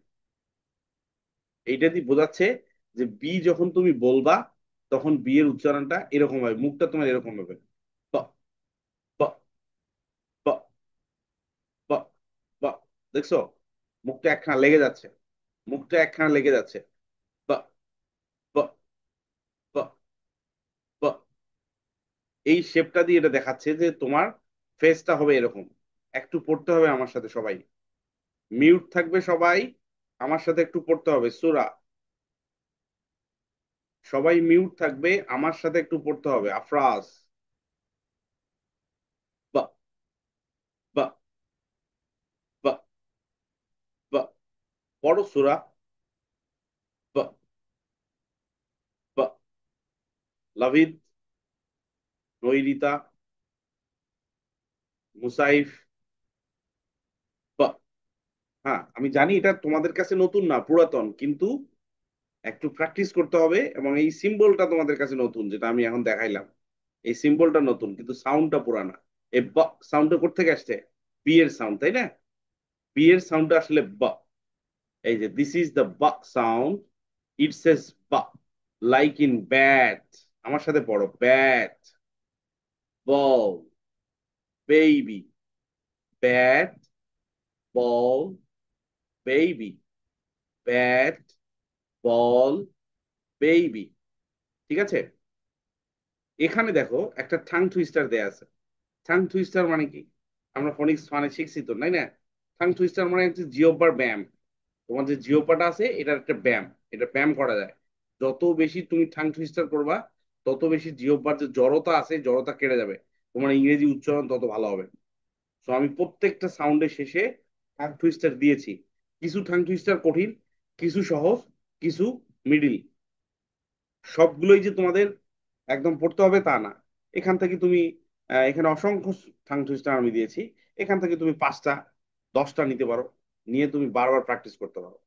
এইটা দিয়ে বোঝাচ্ছে যে বি যখন তুমি বলবা তখন বি এর উচ্চারণটা এরকম হবে, মুখটা তোমার এরকম হবে। ব, ব, ব, ব, ব। দেখছো? মুখটা একখানা লেগে যাচ্ছে, মুখটা একখানা লেগে যাচ্ছে। ব, ব, ব, ব। এই শেপটা দিয়ে এটা দেখাচ্ছে যে তোমার ফেসটা হবে এরকম। একটু পড়তে হবে আমার সাথে সবাই, মিউট থাকবে সবাই, আমার সাথে একটু পড়তে হবে সুরা। সবাই মিউট থাকবে, আমার সাথে একটু পড়তে হবে। আফরাজ, বা বা বা বা, পড়ো সূরা, বা বা। লাভিদ, নৈরিতা, মুসাইফ, বা। হ্যাঁ, আমি জানি এটা তোমাদের কাছে নতুন না, পুরাতন, কিন্তু একটু প্র্যাকটিস করতে হবে। এবং এই সিম্বলটা তোমাদের কাছে নতুন, যেটা আমি এখন দেখাইলাম, এই সিম্বলটা নতুন, কিন্তু সাউন্ডটা পুরানা। এই বা সাউন্ডটা কোথা থেকে আসছে? বি এর সাউন্ড, তাই না? বি এর সাউন্ডটা আসলে বা। এই যে দিস ইজ দ্য বা সাউন্ড, ইট সেজ বা, লাইক ইন ব্যাট। আমার সাথে পড়ো, ব্যাট, বল, বেবি, ব্যাট, বল, বেবি, ব্যাট, বল, বেবি। ঠিক আছে? এখানে দেখো একটা ঠাং টুইস্টার দেয়া আছে। ঠাং টুইস্টার মানে কি? আমরা ফনিক্স মানে শিখছি তো, তাই না? ঠাং টুইস্টার মানে হচ্ছে জিওবার ব্যায়াম। তোমার যে জিওপাটা আছে, এটার একটা ব্যায়াম, এটা ব্যায়াম করা যায়। যত বেশি তুমি ঠাং টুইস্টার করবা, তত বেশি জিওপার যে জড়তা আছে, জড়তা কেটে যাবে। তোমার ইংরেজি উচ্চারণ তত ভালো হবে। তো আমি প্রত্যেকটা সাউন্ডের শেষে ঠাং টুইস্টার দিয়েছি। কিছু ঠাং টুইস্টার কঠিন, কিছু সহজ, কিছু মিডিল। সবগুলোই যে তোমাদের একদম পড়তে হবে তা না। এখান থেকে তুমি এখানে অসংখ্য ঠাং টুইস্টার আমি দিয়েছি। এখান থেকে তুমি 5টা 10টা নিতে পারো, নিয়ে তুমি বারবার প্র্যাকটিস করতে পারো।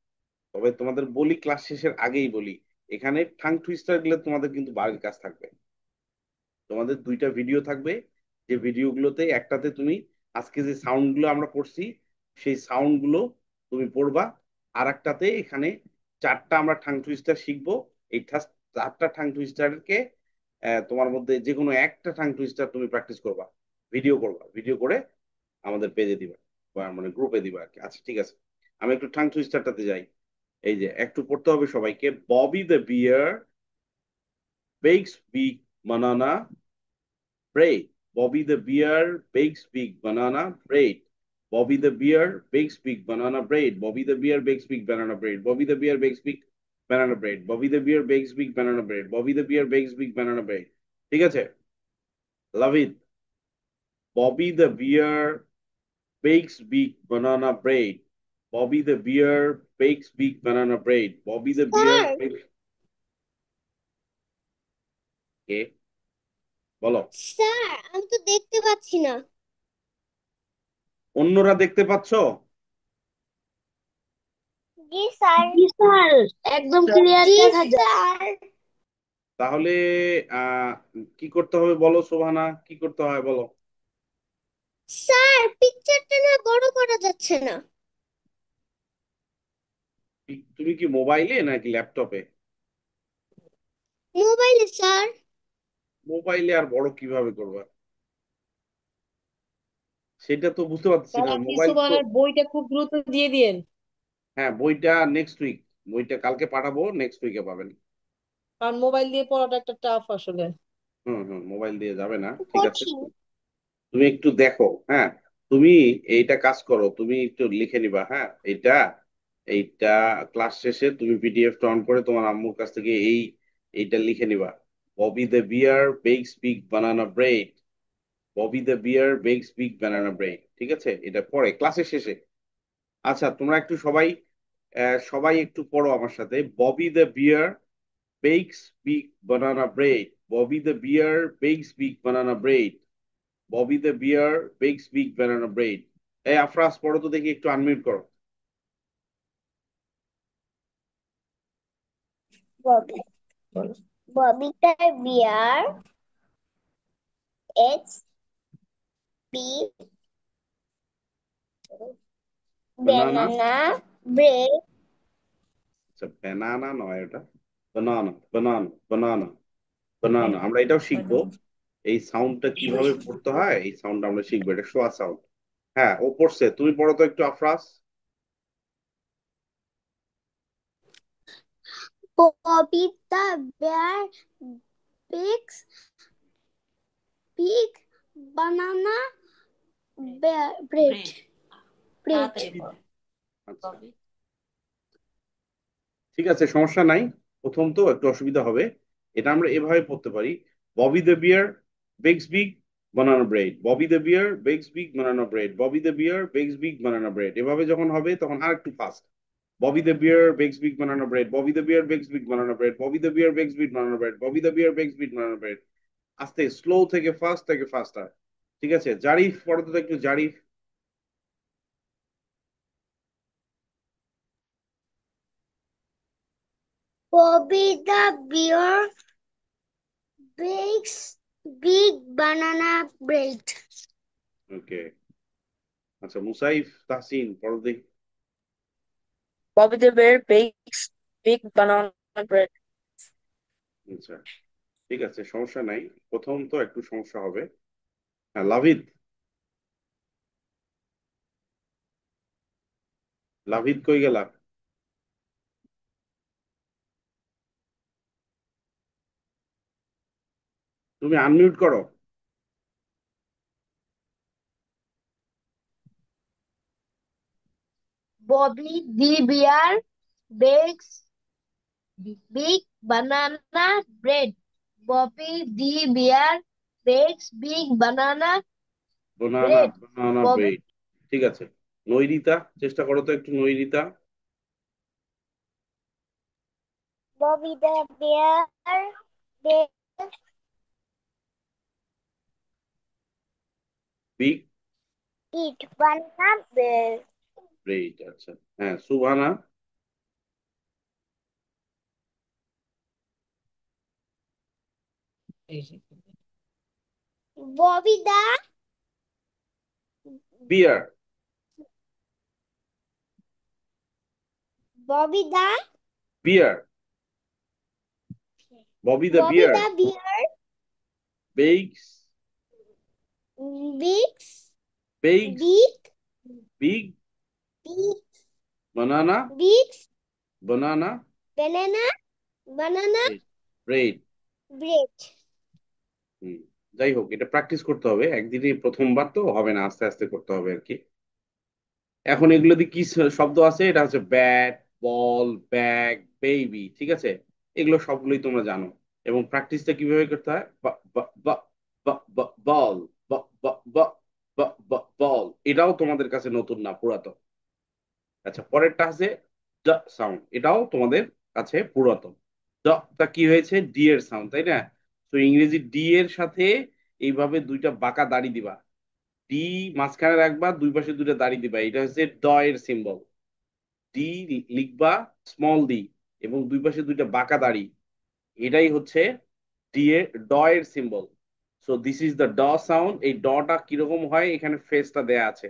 তবে তোমাদের বলি, ক্লাস শেষের আগেই বলি, এখানে ঠাং টুইস্টার গুলো তোমাদের কিন্তু বাড়ির কাজ থাকবে। তোমাদের 2টা ভিডিও থাকবে, যে ভিডিওগুলোতে একটাতে তুমি আজকে যে সাউন্ড গুলো আমরা পড়ছি, সেই সাউন্ড গুলো তুমি পড়বা। আর একটাতে এখানে 4টা আমরা ঠাং টুইস্টার শিখবো। এই 4টা ঠাং টুইস্টারকে তোমার মধ্যে যে কোনো একটা ঠাং টুইস্টার তুমি প্র্যাকটিস করবা, ভিডিও করবা, ভিডিও করে আমাদের পেজে দিবা, বা মানে গ্রুপে দিবা আর কি। আচ্ছা, ঠিক আছে, আমি একটু ঠাং টুইস্টারটাতে যাই। এই যে একটু পড়তে হবে সবাইকে। Bobby the bear bakes big banana bread. Bobby the bear bakes big banana bread. Bobby the bear bakes big banana bread. Bobby the bear bakes big banana bread. Bobby the bear bakes big banana bread. Bobby the bear bakes big banana bread. Bobby the bear bakes big banana bread. ঠিক আছে? Love it. Bobby the bear bakes big banana bread. Bobby the bear bakes big banana bread. Bobby the bear sir, bakes... কে? বলো। Sir আমি তো দেখতে পাচ্ছি না। অন্যরা দেখতে পাচ্ছ? জি স্যার। জি স্যার, একদম ক্লিয়ার জি দেখা যায়। স্যার। তাহলে আহ কি করতে হবে বলো, শোভানা, কি করতে হয় বলো। স্যার পিকচারটা না বড় করা যাচ্ছে না। তুমি কি মোবাইলে নাকি ল্যাপটপে? মোবাইলে স্যার। মোবাইলে আর বড় কিভাবে করবা? সেটা তো বুঝতে পারছি স্যার না, আপনি মোবাইল তো। সুবহানের বইটা খুব দ্রুত দিয়ে দিয়েন, হ্যাঁ, বইটা নেক্সট উইক, বইটা কালকে পাঠাবো, নেক্সট উইকে পাবেন। কারণ মোবাইল দিয়ে পড়াটা একটা টাফ আসলে। হুম হুম, মোবাইল দিয়ে যাবে না, ঠিক আছে। কঠিন। তুমি একটু দেখো, হ্যাঁ। তুমি এইটা কাজ করো, তুমি একটু লিখে নিবা, হ্যাঁ, এইটা এইটা ক্লাস শেষে তুমি পিডিএফ অন করে তোমার আম্মুর কাছ থেকে এইটা লিখে নিবা। Bobby the bear bakes big banana bread. Bobby the bear bakes big banana bread, ঠিক আছে? এটা পরে ক্লাসের শেষে। আচ্ছা, তোমরা একটু সবাই সবাই একটু পড়ো আমার সাথে। Bobby the bear bakes big banana bread. Bobby the bear bakes big banana bread. Bobby the bear bakes big banana bread. এই আফরাজ, পড়ো তো দেখি, একটু আনমিউট করো। ববি বলো। ববি তার বিয়ার এক্স বি বানানা, ব্যানানা ব্রেড। আচ্ছা বানানা নয় ওটা, বানানা বানানা বানানা বানানা। আমরা এটাও শিখবো, এই সাউন্ডটা কিভাবে পড়তে হয়, এই সাউন্ডটা আমরা শিখবো, এটা শোয়া সাউন্ড। হ্যাঁ, ও পড়ছে, তুমি পড়ো তো একটু Afraz. Bobby the bear bakes big banana bread bread. আচ্ছা, ঠিক আছে, সমস্যা নাই। প্রথম তো একটু অসুবিধা হবে, এটা আমরা এভাবে পড়তে পারি, Bobby the bear bakes big banana bread, Bobby the bear bakes big banana bread, Bobby the bear bakes big banana bread. এভাবে যখন হবে তখন আর একটু fast, Bobby the bear bakes big banana bread, Bobby the bear bakes big banana bread, Bobby the bear bakes big banana bread, Bobby the bear bakes big banana bread. আস্তে, slow থেকে fast থেকে ফাস্টার। ঠিক আছে, জারিফ পড়ো তো একটু, Zarif. Bobby the bear bakes big banana bread. ওকে, আচ্ছা মুসাইফ তাহসিন পড়ো দেখি। Bobby the Bear bakes big banana bread. আচ্ছা, ঠিক আছে, সমস্যা নাই, প্রথম তো একটু সমস্যা হবে। হ্যাঁ, লাভিদ, লাভিদ কই গেলা? তুমি আনমিউট করো। Bobby the bear bakes big banana bread. Bobby the bear bakes big banana banana, bread. Banana Bobby bread. ঠিক আছে, নৈরিতা চেষ্টা করো তো একটু, Nairita. Bobby the bear bakes big eat banana bread. Bread, আচ্ছা। হ্যাঁ, Subhana. Bobby the bear, Bobby the bear, Bobby the Bobby bear the bear bakes bakes bakes big big big banana, big banana banana banana bread. bread. হুম, যাই হোক, এটা practice করতে হবে, একদিনে প্রথমবার তো হবে না, আস্তে আস্তে করতে হবে আর কি। এখন এগুলো দিয়ে কি শব্দ আছে, এটা হচ্ছে ব্যাট, বল, ব্যাগ, বেবি। ঠিক আছে, এগুলো সবগুলোই তোমরা জানো। এবং প্র্যাকটিসটা কিভাবে করতে হয়, বল, বল, এটাও তোমাদের কাছে নতুন না, পুরাতন। আচ্ছা, পরেরটা আছে ড সাউন্ড, এটাও তোমাদের কাছে পুরাতন। ড টা কি হয়েছে, ডি এর সাউন্ড, তাই না? তো ইংরেজি ডি এর সাথে এইভাবে দুইটা বাঁকা দাড়ি দিবা, ডি মাঝখানে রাখবা, দুই পাশে দুইটা দাড়ি দিবা, এটা হচ্ছে ড এর সিম্বল। ডি লিখবা স্মল ডি, এবং দুই পাশে দুইটা বাঁকা দাড়ি, এটাই হচ্ছে ডি এর ড এর symbol. So this is the ড সাউন্ড। এই ডটা কিরকম হয়, এখানে ফেসটা দেয়া আছে,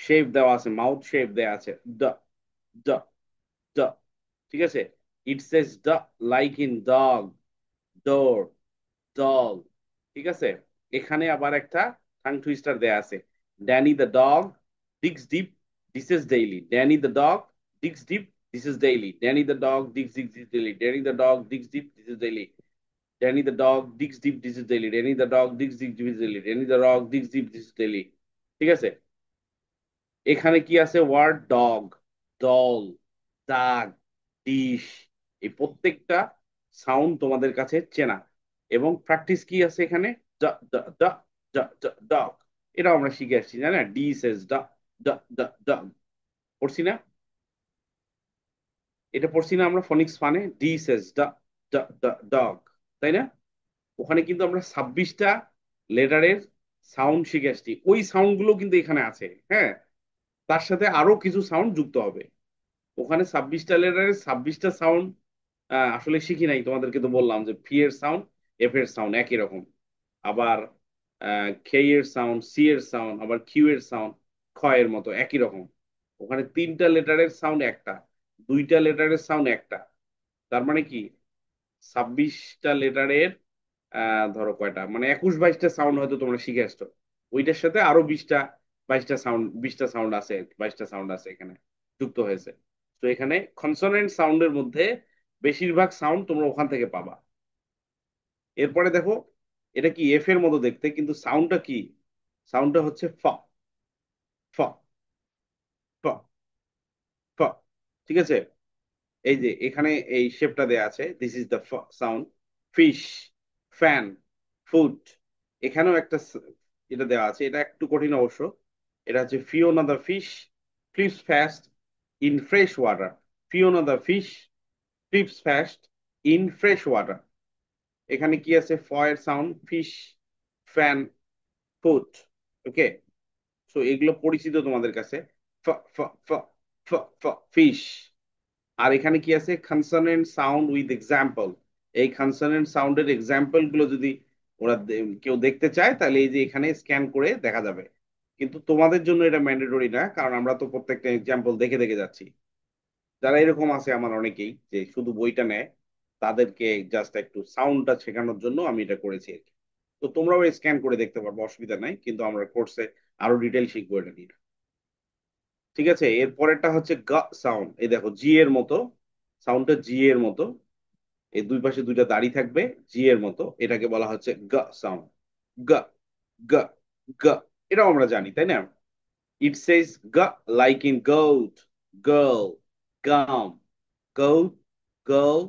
শেপ দেওয়া আছে, মাউথ শেপ দেয়া আছে, ড ড ড। ঠিক আছে, it says D like in dog, door, doll. ঠিক আছে, এখানে আবার একটা টাং টুইস্টার দেয়া আছে, Danny the dog digs deep, this is daily, Danny the dog digs deep, this is daily, Danny the dog digs deep, this daily, Danny the dog digs deep, this is daily, Danny the dog digs deep, this is daily, Danny the dog digs deep, this is daily, Danny the dog digs deep, this is daily. ঠিক আছে, এখানে কি আছে, word dog, doll, দাগ, dish, এই প্রত্যেকটা sound তোমাদের কাছে চেনা। এবং প্র্যাকটিস কি আছে এখানে, ডগ, এটা আমরা শিখে আসছি, জানা, ডি সেজ ডগ, পড়ছি না? এটা পড়ছি না আমরা ফনিক্স ফানে, ডি সেজ ডগ, তাই না? ওখানে কিন্তু আমরা 26টা লেটারের সাউন্ড শিখে আসছি, ওই সাউন্ড গুলো কিন্তু এখানে আছে। হ্যাঁ, তার সাথে আরো কিছু সাউন্ড যুক্ত হবে। ওখানে 26টা লেটারের 26টা সাউন্ড আসলে শিখি নাই, তোমাদেরকে তো বললাম যে ফি এর সাউন্ড, এফ এর সাউন্ড একই রকম, আবার কে এর সাউন্ড, সি এর সাউন্ড, আবার কিউ এর সাউন্ড খ এর মতো একই রকম। ওখানে 3টা লেটারের সাউন্ড একটা, 2টা লেটারের সাউন্ড একটা। তার মানে কি, 26টা লেটারের ধরো কয়টা, মানে 21-22টা সাউন্ড হয়তো তোমরা শিখে আসছো, ওইটার সাথে আরো 20টা 22টা সাউন্ড, 20টা সাউন্ড আছে, 22টা সাউন্ড আছে এখানে যুক্ত হয়েছে। তো এখানে কনসোনেন্ট সাউন্ডের মধ্যে বেশিরভাগ সাউন্ড তোমরা ওখান থেকে পাবা। এরপরে দেখো, এটা কি এফ এর মতো দেখতে, কিন্তু সাউন্ডটা কি, সাউন্ডটা হচ্ছে ফ, ফ, ফ, ফ। ঠিক আছে, এই যে এখানে এই শেপটা দেয়া আছে, this is the sound. Fish, fan, food. এখানেও একটা এটা দেওয়া আছে, এটা একটু কঠিন অবশ্য। এটা হচ্ছে Fiona the fish Phillips fast in fresh water. Fiona the fish Phillips fast in fresh water. এখানে কি আছে? ফয়ের সাউন্ড, ফিশ, ফ্যান, ফুড। ওকে, সো এগুলো পরিচিত তোমাদের কাছে। ফ ফ ফ ফ ফ ফিশ। আর এখানে কি আছে? Consonant sound with example. এই কনসোনেন্ট সাউন্ডের এক্সাম্পল গুলো যদি ওরা কেউ দেখতে চায়, তাহলে এই যে এখানে স্ক্যান করে দেখা যাবে। কিন্তু তোমাদের জন্য এটা ম্যান্ডেটরি না, কারণ আমরা তো প্রত্যেকটা এক্সাম্পল দেখে দেখে যাচ্ছি। যারা এরকম আছে আমার অনেকেই, যে শুধু বইটা নেয়, তাদেরকে জাস্ট একটু সাউন্ডটা শেখানোর জন্য আমি এটা করেছি আর কি। তো তোমরাও স্ক্যান করে দেখতে পারবো, অসুবিধা নাই, কিন্তু আমরা কোর্সে আরো ডিটেল শিখবো এটা নিয়ে। ঠিক আছে, এর পরেরটা হচ্ছে গ সাউন্ড। এই দেখো, জি এর মতো সাউন্ডটা, জি এর মতো। এই দুই পাশে দুইটা দাড়ি থাকবে, জি এর মতো, এটাকে বলা হচ্ছে গ সাউন্ড। গ, গ, গ। এটাও আমরা জানি, তাই না? It says G, like in goat, girl, gum. Goat, girl,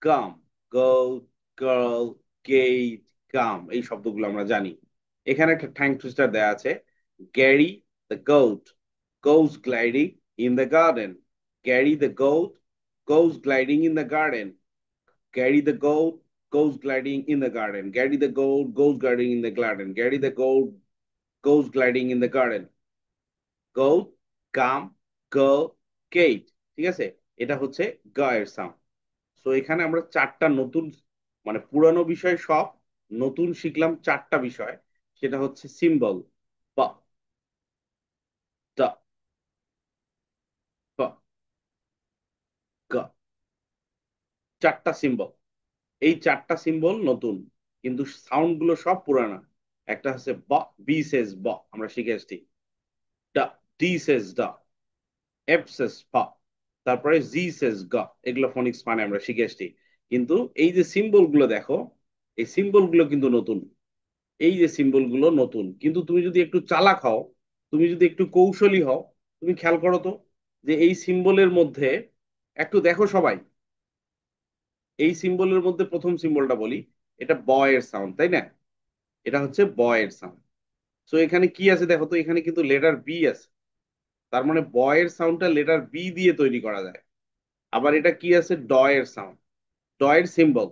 gum. Goat, girl, get, gum, এই শব্দগুলো আমরা জানি। এখানে একটা ঠাং টুইস্টার দেয়া আছে। Gary the goat goes gliding in the garden. Gary the goat goes gliding in the garden. Gary the goat goes gliding in the garden. Gary the goat goes gliding in the garden. Gary the goat goes gliding in the garden. Goat, come, go, gate। ঠিক আছে, এটা হচ্ছে গ এর sound. So এখানে আমরা চারটা নতুন, মানে পুরানো বিষয় সব, নতুন শিখলাম চারটা বিষয়। সেটা হচ্ছে সিম্বল, ব, দ, প, গ। চারটা সিম্বল। এই চারটা সিম্বল নতুন, কিন্তু সাউন্ড গুলো সব পুরানা। একটা হচ্ছে ব, বি সেজ ব, আমরা শিখে এসছি। ডা, ডি সেজ ডা, এফ সেজ ফ, তারপরে জি সেজ গ। এগুলো ফোনিক্স মানে আমরা শিখে এসছি। কিন্তু এই যে সিম্বল গুলো দেখো, এই সিম্বল গুলো কিন্তু নতুন। এই যে সিম্বল গুলো নতুন, কিন্তু তুমি যদি একটু চালাক হও, তুমি যদি একটু কৌশলী হও, তুমি খেয়াল করো তো, যে এই সিম্বলের মধ্যে একটু দেখো সবাই, এই সিম্বলের মধ্যে প্রথম সিম্বলটা বলি, এটা ব এর সাউন্ড, তাই না? এটা হচ্ছে ব এর সাউন্ড। সো এখানে কি আছে দেখো তো, এখানে কিন্তু লেটার বি আছে। তার মানে ব এর সাউন্ডটা লেটার বি দিয়ে তৈরি করা যায়। আবার এটা কি আছে? ড এর সাউন্ড, ড এর সিম্বল।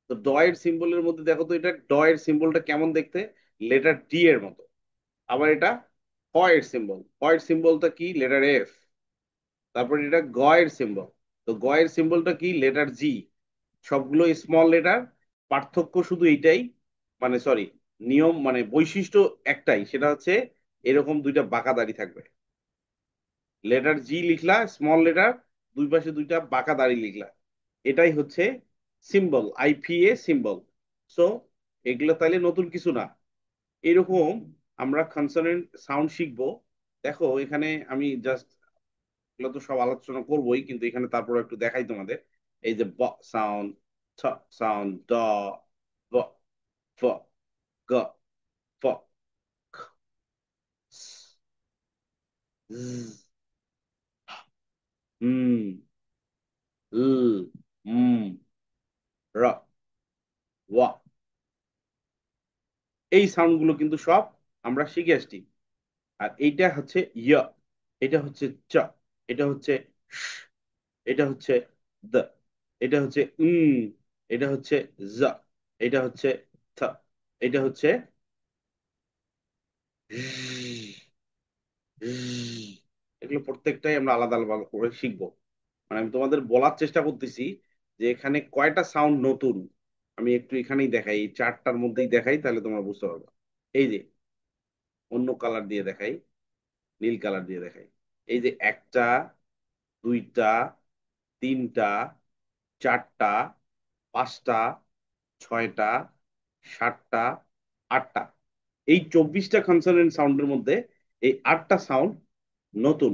তো ড এর সিম্বলের মধ্যে দেখো তো, এটা ড এর সিম্বলটা কেমন দেখতে? লেটার ডি এর মতো। আবার এটা ক এর সিম্বল, ক এর সিম্বলটা কি? Letter F. তারপর এটা গ এর সিম্বল। তো গ এর সিম্বলটা কি? লেটার জি। সবগুলো স্মল লেটার, পার্থক্য শুধু এইটাই, মানে সরি, নিয়ম মানে বৈশিষ্ট্য একটাই, সেটা হচ্ছে এরকম দুইটা বাঁকা দাড়ি থাকবে। লেটার জি লিখলা স্মল লেটার, দুই পাশে দুইটা বাঁকা দাড়ি লিখলা, এটাই হচ্ছে সিম্বল, আইপিএ সিম্বল। সো এগুলো তাইলে নতুন কিছু না। এরকম আমরা কনসোনেন্ট সাউন্ড শিখবো। দেখো এখানে আমি জাস্ট, এগুলো তো সব আলোচনা করবোই, কিন্তু এখানে তারপর একটু দেখাই তোমাদের। এই যে ব সাউন্ড, ছ সাউন্ড, ড, ব, ফ, গ, ফ, খ, স, জ, হুম, ল, ম, র, ওয়া। এই সাউন্ড গুলো কিন্তু সব আমরা শিখে আসছি। আর এইটা হচ্ছে ইয়, এটা হচ্ছে চ, এটা হচ্ছে শ, এটা হচ্ছে দ, এটা হচ্ছে এটা হচ্ছে জ, এটা হচ্ছে থ, এটা হচ্ছে ঝ, ঝ। এগুলো প্রত্যেকটাই আমরা আলাদা আলাদা করে শিখবো। মানে আমি তোমাদের বলার চেষ্টা করতেছি যে এখানে কয়টা সাউন্ড নতুন। আমি একটু এখানেই দেখাই, এই চারটার মধ্যেই দেখাই, তাহলে তোমরা বুঝতে পারবে। এই যে অন্য কালার দিয়ে দেখাই, নীল কালার দিয়ে দেখাই। এই যে একটা, দুইটা, তিনটা, চারটা, পাঁচটা, ছয়টা, সাতটা, আটটা। এই 24টা কনসোনেন্ট সাউন্ডের মধ্যে এই আটটা সাউন্ড নতুন।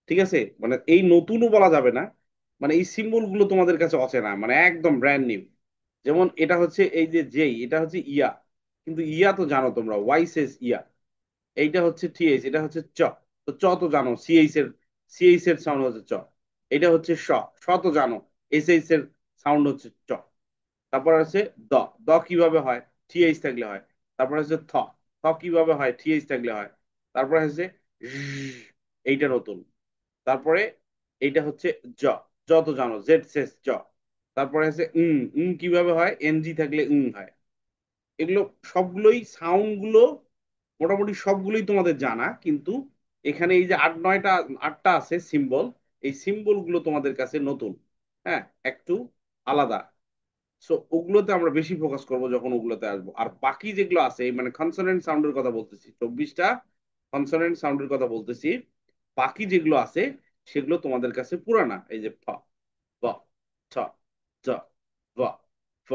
ঠিক আছে, মানে এই নতুনও বলা যাবে না, মানে এই সিম্বল গুলো তোমাদের কাছে অচেনা, মানে একদম ব্র্যান্ড নিউ। যেমন এটা হচ্ছে এই যে যেই, এটা হচ্ছে ইয়া, কিন্তু ইয়া তো জানো তোমরা, ওয়াই সেজ ইয়া। এইটা হচ্ছে টিএইচ, এটা হচ্ছে চ। তো চ তো জানো, সিএইচ এর সাউন্ড হচ্ছে চ। এটা হচ্ছে স, স তো জানো, এসএইচ এর সাউন্ড হচ্ছে চ। তারপর আছে দ। দ কিভাবে হয়? টিএইচ থাকলে হয়। তারপর আছে থ। থ কিভাবে হয়? টিএইচ থাকলে হয়। তারপর আছে ঝ, এইটা নতুন। তারপরে এইটা হচ্ছে জ। জ তো জানো, জেড শেষ জ। তারপরে আছে কিভাবে হয়? এনজি থাকলে হয়। এগুলো সবগুলোই সাউন্ড গুলো মোটামুটি সবগুলোই তোমাদের জানা, কিন্তু এখানে এই যে আট নয়টা, আটটা আছে সিম্বল, এই সিম্বল গুলো তোমাদের কাছে নতুন। হ্যাঁ, একটু আলাদা। সো ওগুলোতে আমরা বেশি ফোকাস করব যখন ওগুলোতে আসবো। আর বাকি যেগুলো আছে, এই মানে কনসোনেন্ট সাউন্ডের কথা বলতেছি, 24টা কনসোনেন্ট সাউন্ডের কথা বলতেছি। বাকি যেগুলো আছে সেগুলো তোমাদের কাছে পুরানা। এই যে ফ, ব, ছ, জ, ব, ফ,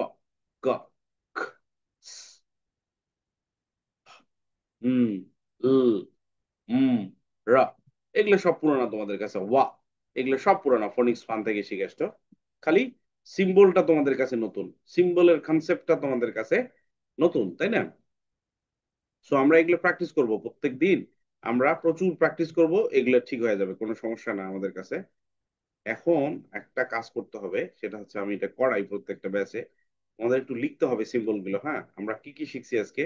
গ, খ, স, হুম, ল, হুম, র, এগুলো সব পুরানা তোমাদের কাছে। ওয়া, এগুলো সব পুরানা, ফোনিক্স ফান থেকে শিখে আসছো। খালি সিম্বলটা তোমাদের কাছে নতুন, সিম্বলের কনসেপ্টটা তোমাদের কাছে নতুন, তাই না? সো আমরা এগুলো প্র্যাকটিস করব প্রত্যেক দিন। আমরা প্রচুর প্র্যাকটিস করব, এগুলো ঠিক হয়ে যাবে, কোনো সমস্যা না আমাদের কাছে। এখন একটা কাজ করতে হবে, সেটা হচ্ছে আমি এটা করাই প্রত্যেকটা ব্যাচে। আমাদের একটু লিখতে হবে সিম্বল গুলো। হ্যাঁ, আমরা কি কি শিখছি আজকে?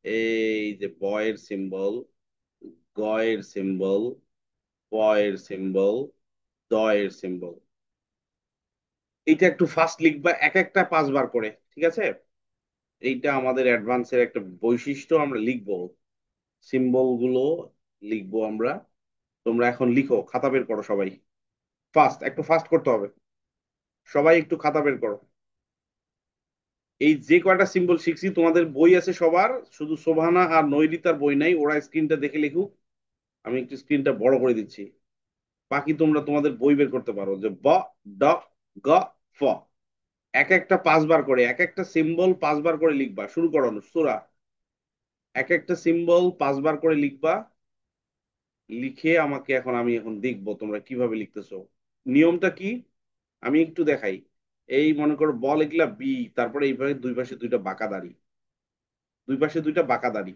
এই যে বয়ের সিম্বল, গয়ের সিম্বল, পয়ের সিম্বল, দয়ের সিম্বল। এইটা একটু ফাস্ট লিখবা, এক একটা 5 বার করে, ঠিক আছে? এইটা আমাদের অ্যাডভান্সের একটা বৈশিষ্ট্য, আমরা লিখবো সিম্বল গুলো, লিখবো আমরা। তোমরা এখন লিখো, খাতা বের করো সবাই। ফাস্ট, একটু ফাস্ট করতে হবে। সবাই একটু খাতা বের করো। এই যে কয়টা সিম্বল শিখছি, তোমাদের বই আছে সবার, শুধু শোভানা আর নৈরিতার বই নাই, ওরা স্ক্রিনটা দেখে লিখুক। আমি একটু স্ক্রিনটা বড় করে দিচ্ছি। বাকি তোমরা তোমাদের বই বের করতে পারো, যে ব, ড, গ, ফ। এক একটা 5 বার করে, এক একটা সিম্বল 5 বার করে লিখবা। শুরু করো সুরা। এক একটা সিম্বল 5 বার করে লিখবা। লিখে আমাকে এখন, আমি এখন দেখবো তোমরা কিভাবে লিখতেছো। নিয়মটা কি আমি একটু দেখাই। এই মনে করো বল, এগুলা বি, তারপরে এইভাবে দুই পাশে দুইটা বাঁকা দাড়ি, দুই পাশে দুইটা বাঁকা দাড়ি,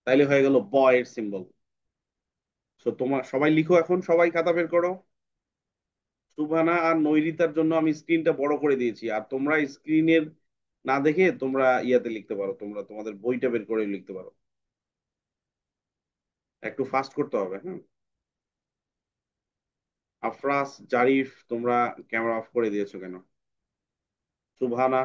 তাইলে হয়ে গেল ব এর সিম্বল। তো তোমার সবাই লিখো এখন, সবাই খাতা বের করো। সুভানা আর নৈরিতার জন্য আমি স্ক্রিনটা বড় করে দিয়েছি, আর তোমরা স্ক্রিনের না দেখে তোমরা ইয়াতে লিখতে পারো, তোমরা তোমাদের বইটা বের করে লিখতে পারো। একটু ফাস্ট করতে হবে, হ্যাঁ। আফরাস, জারিফ, তোমরা ক্যামেরা অফ করে দিয়েছো কেন? সুবহানা,